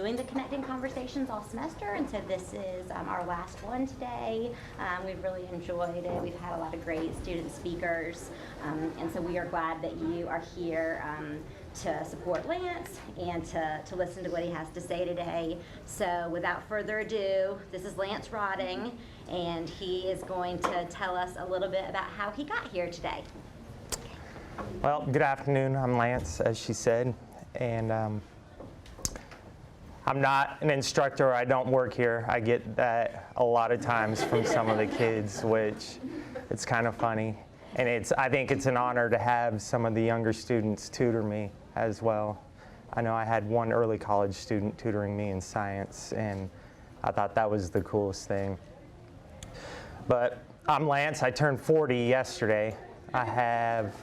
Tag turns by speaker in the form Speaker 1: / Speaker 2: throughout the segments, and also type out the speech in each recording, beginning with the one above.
Speaker 1: doing the connecting conversations all semester, and so this is our last one today. We've really enjoyed it. We've had a lot of great student speakers, and so we are glad that you are here to support Lance and to listen to what he has to say today. So without further ado, this is Lance Rodding, and he is going to tell us a little bit about how he got here today.
Speaker 2: Well, good afternoon. I'm Lance, as she said, and I'm not an instructor. I don't work here. I get that a lot of times from some of the kids, which it's kind of funny. And I think it's an honor to have some of the younger students tutor me as well. I know I had one early college student tutoring me in science, and I thought that was the coolest thing. But I'm Lance. I turned 40 yesterday. I have,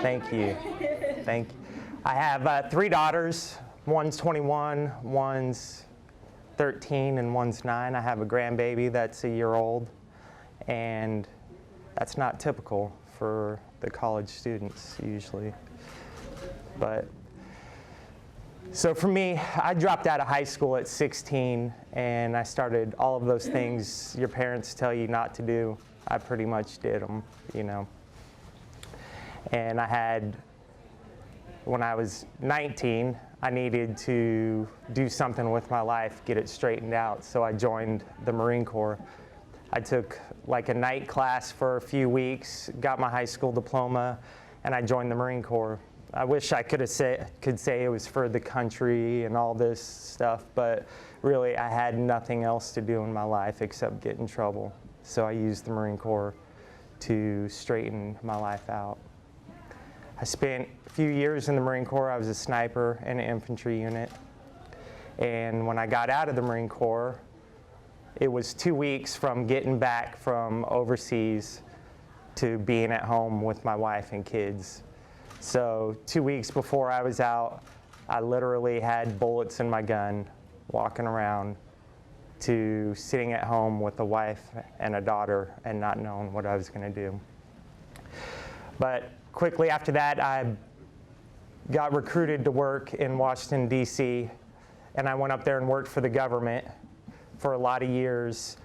Speaker 2: thank you. I have 3 daughters. One's 21, one's 13, and one's 9. I have a grandbaby that's a year old, and that's not typical for the college students usually. But so for me, I dropped out of high school at 16, and I started all of those things your parents tell you not to do. I pretty much did them, you know. And when I was 19, I needed to do something with my life, get it straightened out, so I joined the Marine Corps. I took like a night class for a few weeks, got my high school diploma, and I joined the Marine Corps. I wish I could say it was for the country and all this stuff, but really I had nothing else to do in my life except get in trouble. So I used the Marine Corps to straighten my life out. I spent a few years in the Marine Corps. I was a sniper in an infantry unit. And when I got out of the Marine Corps, it was 2 weeks from getting back from overseas to being at home with my wife and kids. So 2 weeks before I was out, I literally had bullets in my gun, walking around, to sitting at home with a wife and a daughter and not knowing what I was going to do. But quickly after that, I got recruited to work in Washington, D.C., and I went up there and worked for the government for a lot of years.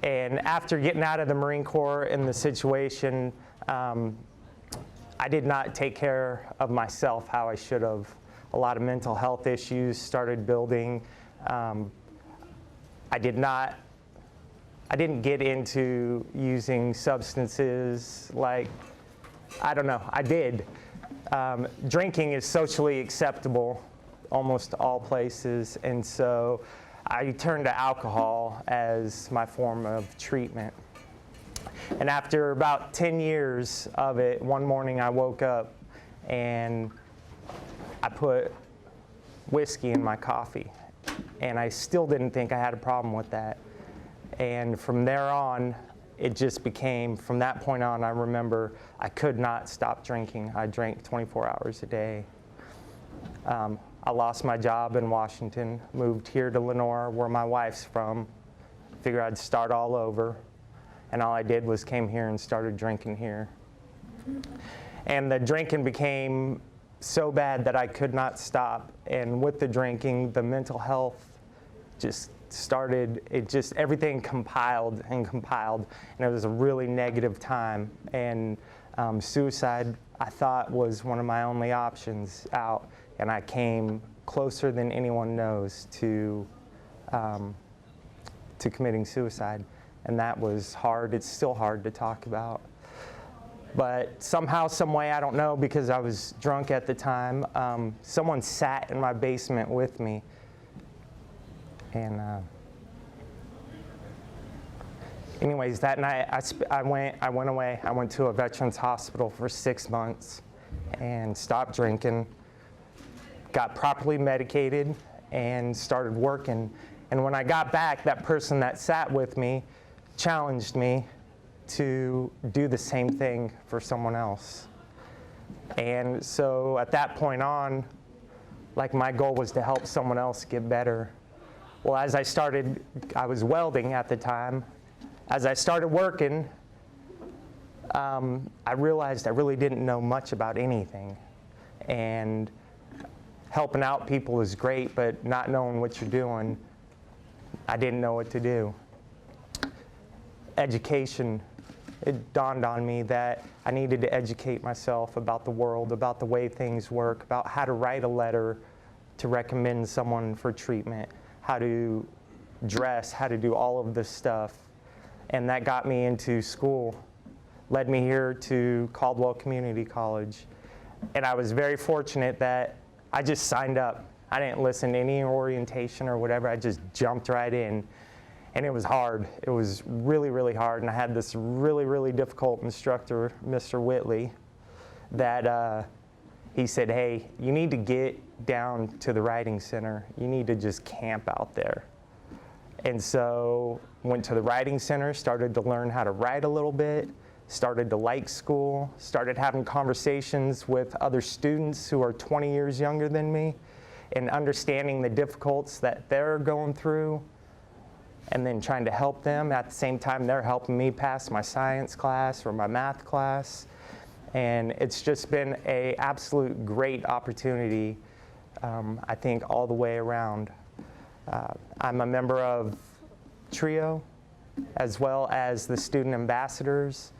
Speaker 2: And after getting out of the Marine Corps in the situation, I did not take care of myself how I should have. A lot of mental health issues started building. I didn't get into using substances like, I don't know, I did. Drinking is socially acceptable almost all places, and so I turned to alcohol as my form of treatment. And after about 10 years of it, one morning I woke up and I put whiskey in my coffee. And I still didn't think I had a problem with that. And from there on, it just became, from that point on, I remember I could not stop drinking. I drank 24 hours a day. I lost my job in Washington, moved here to Lenore, where my wife's from. Figured I'd start all over. And all I did was came here and started drinking here. And the drinking became so bad that I could not stop. And with the drinking, the mental health just started, everything compiled and compiled. And it was a really negative time. And suicide, I thought, was one of my only options out. And I came closer than anyone knows to committing suicide. And that was hard. It's still hard to talk about. But somehow, some way, I don't know, because I was drunk at the time, someone sat in my basement with me. And anyways, that night I went away. I went to a veterans hospital for 6 months and stopped drinking, got properly medicated, and started working. And when I got back, that person that sat with me challenged me to do the same thing for someone else. And so at that point on, like, my goal was to help someone else get better. Well, as I was welding at the time. As I started working, I realized I really didn't know much about anything. And helping out people is great, but not knowing what you're doing, I didn't know what to do. Education, it dawned on me that I needed to educate myself about the world, about the way things work, about how to write a letter to recommend someone for treatment, how to dress, how to do all of this stuff. And that got me into school, led me here to Caldwell Community College. And I was very fortunate that I just signed up. I didn't listen to any orientation or whatever. I just jumped right in. And it was hard. It was really, really hard. And I had this really, really difficult instructor, Mr. Whitley, that he said, hey, you need to get down to the writing center. You need to just camp out there. And so went to the writing center, started to learn how to write a little bit, started to like school, started having conversations with other students who are 20 years younger than me and understanding the difficulties that they're going through, and then trying to help them. At the same time, they're helping me pass my science class or my math class. And it's just been an absolute great opportunity, I think, all the way around. I'm a member of TRIO, as well as the student ambassadors.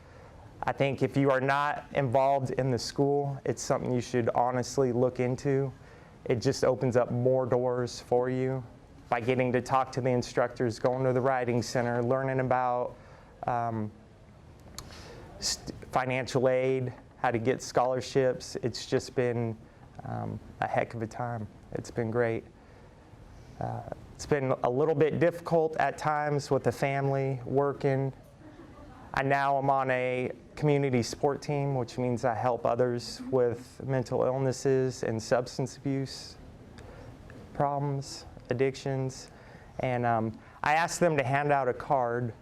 Speaker 2: I think if you are not involved in the school, it's something you should honestly look into. It just opens up more doors for you by getting to talk to the instructors, going to the writing center, learning about financial aid, how to get scholarships. It's just been a heck of a time. It's been great. It's been a little bit difficult at times with the family, working. I now am on a community sport team, which means I help others with mental illnesses and substance abuse problems, addictions. And I asked them to hand out a card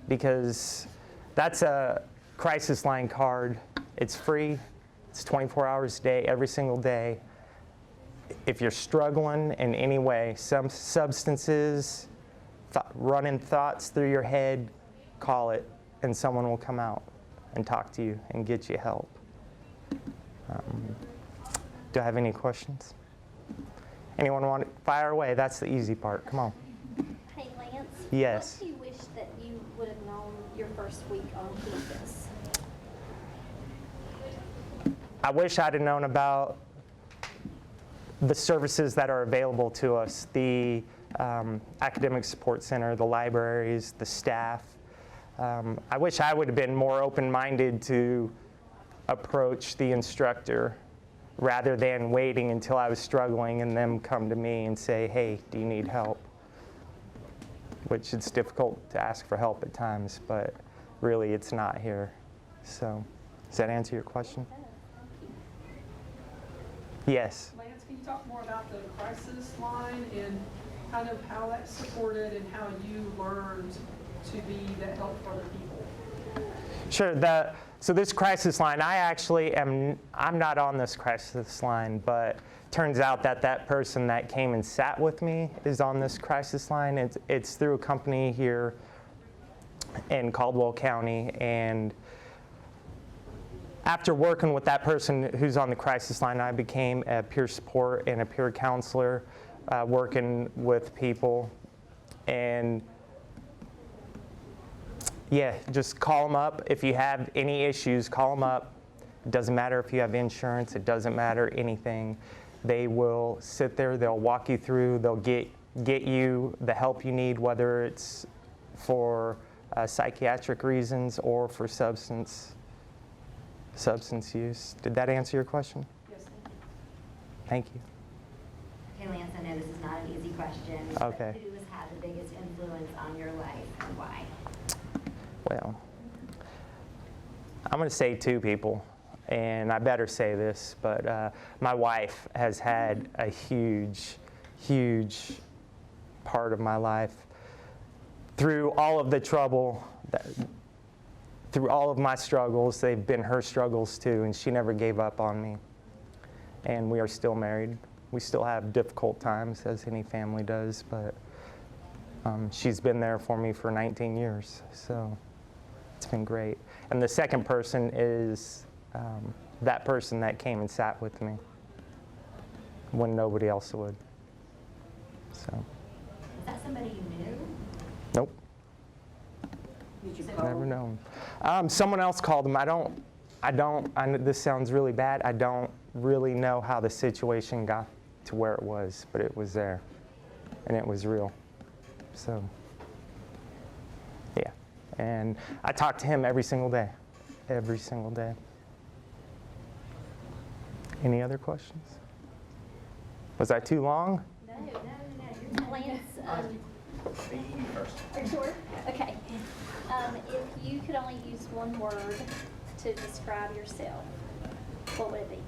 Speaker 2: because that's a crisis line card. It's free. It's 24 hours a day, every single day. If you're struggling in any way, some substances, running thoughts through your head, call it, and someone will come out and talk to you and get you help. Do I have any questions? Anyone want to fire away? That's the easy part. Come on.
Speaker 3: Hey, Lance.
Speaker 2: Yes.
Speaker 3: What do you wish that you would have known your first week on campus?
Speaker 2: I wish I'd have known about the services that are available to us, the academic support center, the libraries, the staff. I wish I would have been more open-minded to approach the instructor rather than waiting until I was struggling and them come to me and say, hey, do you need help? Which it's difficult to ask for help at times, but really it's not here. So, does that answer your question? Yes.
Speaker 4: Lance, can you talk more about the crisis line and kind of how that's supported and how you learned to be that help for other people?
Speaker 2: Sure. So this crisis line, I'm not on this crisis line, but turns out that person that came and sat with me is on this crisis line. It's through a company here in Caldwell County, and after working with that person who's on the crisis line, I became a peer support and a peer counselor, working with people. And yeah, just call them up. If you have any issues, call them up. It doesn't matter if you have insurance. It doesn't matter anything. They will sit there. They'll walk you through. They'll get you the help you need, whether it's for psychiatric reasons or for substance use. Did that answer your question?
Speaker 4: Yes.
Speaker 2: Thank you.
Speaker 1: Okay, Lance, I know this is not an easy question.
Speaker 2: Okay.
Speaker 1: But who has had the biggest influence on your life and why?
Speaker 2: Well, I'm going to say two people, and I better say this, but my wife has had a huge, huge part of my life. Through all of the trouble, through all of my struggles, they've been her struggles too, and she never gave up on me. And we are still married. We still have difficult times, as any family does, but she's been there for me for 19 years, so it's been great. And the second person is that person that came and sat with me. when nobody else would. So,
Speaker 5: Is that somebody you knew?
Speaker 2: nope,
Speaker 5: Did you
Speaker 2: never known. Someone else called him. I know this sounds really bad. I don't really know how the situation got to where it was, but it was there, and it was real. So, yeah. And I talk to him every single day. Every single day. Any other questions? Was that too long?
Speaker 3: No, Lance, are you sure? Okay. If you could only use one word to describe yourself, what would it be?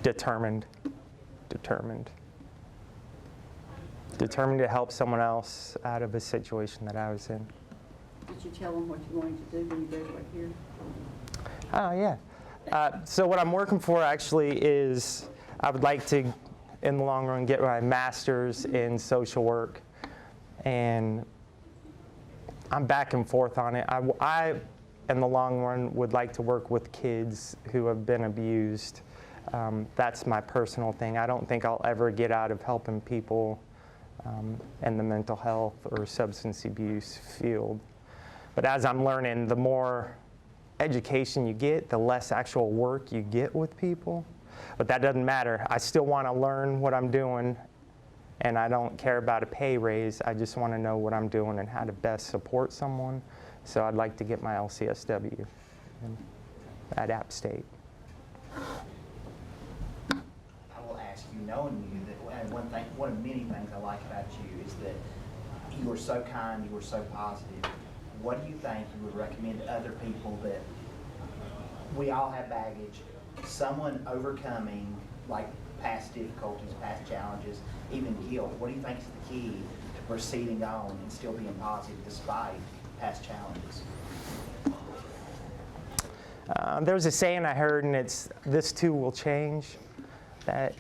Speaker 2: Determined. Determined. Determined to help someone else out of a situation that I was in.
Speaker 5: Did you tell them what you're going to do when you graduate here?
Speaker 2: Oh, yeah. So what I'm working for actually is I would like to, in the long run, get my master's in social work. And I'm back and forth on it. I, in the long run, would like to work with kids who have been abused. That's my personal thing. I don't think I'll ever get out of helping people in the mental health or substance abuse field. But as I'm learning, the more education you get, the less actual work you get with people. But that doesn't matter. I still want to learn what I'm doing, and I don't care about a pay raise. I just want to know what I'm doing and how to best support someone. So I'd like to get my LCSW at App State.
Speaker 6: I will ask you, knowing you, that one of many things I like about you is that you are so kind, you are so positive. What do you think you would recommend to other people that we all have baggage, someone overcoming like past difficulties, past challenges, even guilt? What do you think is the key to proceeding on and still being positive despite past challenges?
Speaker 2: There's a saying I heard, and it's, "This too will change." That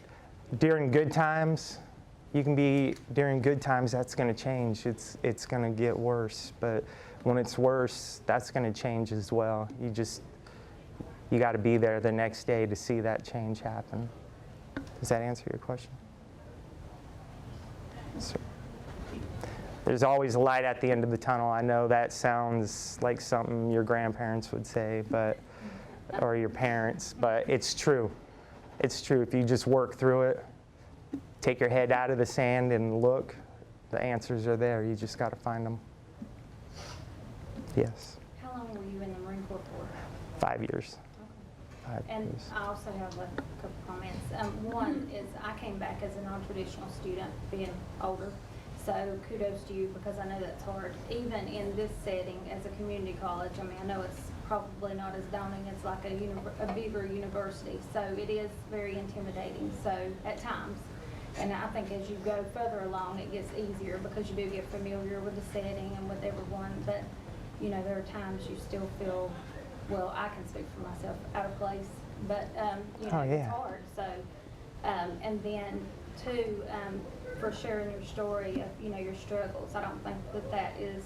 Speaker 2: during good times, during good times, that's going to change. It's going to get worse. But when it's worse, that's going to change as well. You got to be there the next day to see that change happen. Does that answer your question? So, there's always a light at the end of the tunnel. I know that sounds like something your grandparents would say, or your parents, but it's true. It's true. If you just work through it, take your head out of the sand and look, the answers are there. You just got to find them. Yes.
Speaker 3: How long were you in the Marine Corps for?
Speaker 2: 5 years. 5
Speaker 3: And
Speaker 2: years.
Speaker 3: I also have a couple comments. One is I came back as a non-traditional student, being older. So kudos to you, because I know that's hard. Even in this setting as a community college, I mean, I know it's probably not as daunting as like a bigger university. So it is very intimidating, so at times. And I think as you go further along, it gets easier because you do get familiar with the setting and with everyone. But, you know, there are times you still feel, well, I can speak for myself, out of place. But, you know,
Speaker 2: Oh, yeah.
Speaker 3: it's hard. So, and then two, for sharing your story of, you know, your struggles. I don't think that is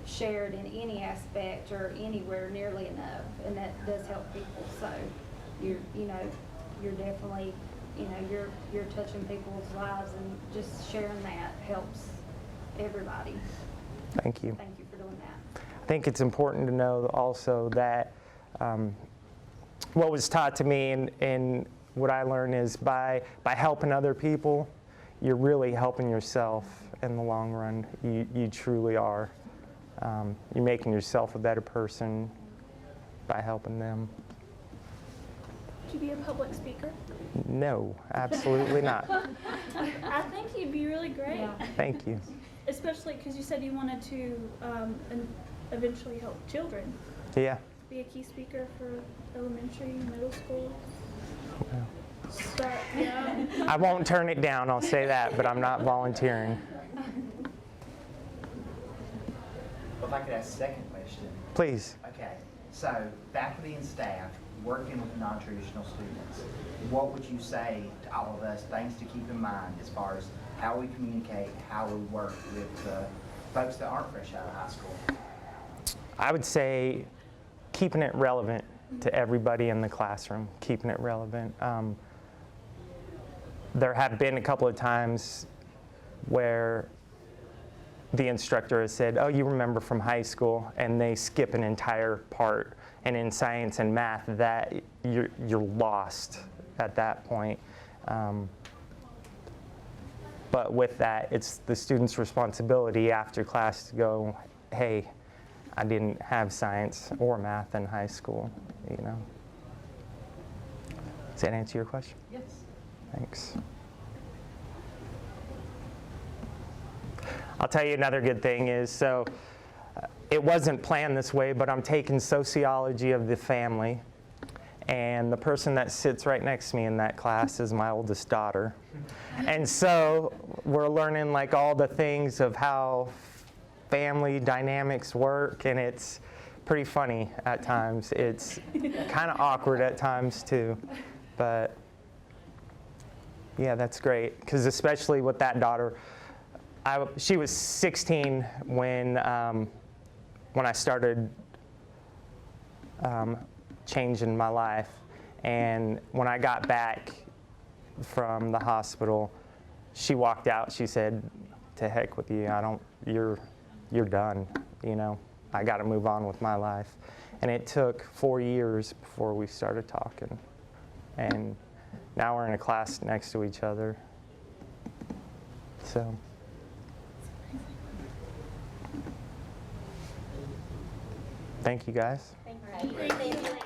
Speaker 3: shared in any aspect or anywhere nearly enough, and that does help people. So you're definitely, you know, you're touching people's lives, and just sharing that helps everybody.
Speaker 2: Thank you.
Speaker 3: Thank you for doing that.
Speaker 2: I think it's important to know also that what was taught to me and what I learned is by helping other people, you're really helping yourself in the long run. You truly are. You're making yourself a better person by helping them.
Speaker 7: Would you be a public speaker?
Speaker 2: No, absolutely not.
Speaker 7: I think you'd be really great,
Speaker 3: Yeah.
Speaker 2: Thank you.
Speaker 7: especially because you said you wanted to eventually help children.
Speaker 2: Yeah.
Speaker 7: Be a key speaker for elementary, middle school.
Speaker 2: Yeah.
Speaker 7: Start, yeah.
Speaker 2: I won't turn it down, I'll say that, but I'm not volunteering.
Speaker 6: Well, if I could ask a second question.
Speaker 2: Please.
Speaker 6: Okay, so faculty and staff working with non-traditional students, what would you say to all of us, things to keep in mind as far as how we communicate, how we work with folks that aren't fresh out of high school?
Speaker 2: I would say keeping it relevant. to everybody in the classroom, keeping it relevant. There have been a couple of times where the instructor has said, oh, you remember from high school, and they skip an entire part. And in science and math, that you're lost at that point. But with that, it's the student's responsibility after class to go, hey, I didn't have science or math in high school, you know. Does that answer your question?
Speaker 4: Yes.
Speaker 2: Thanks. I'll tell you another good thing is, so it wasn't planned this way, but I'm taking sociology of the family, and the person that sits right next to me in that class is my oldest daughter. And so we're learning like all the things of how family dynamics work, and it's pretty funny at times. It's kind of awkward at times too, but yeah, that's great, because especially with that daughter, she was 16 when I started changing my life. And when I got back from the hospital, she walked out. She said, "To heck with you. You're done. You know, I got to move on with my life." And it took 4 years before we started talking. And now we're in a class next to each other. So. Thank you, guys.
Speaker 1: Thank you.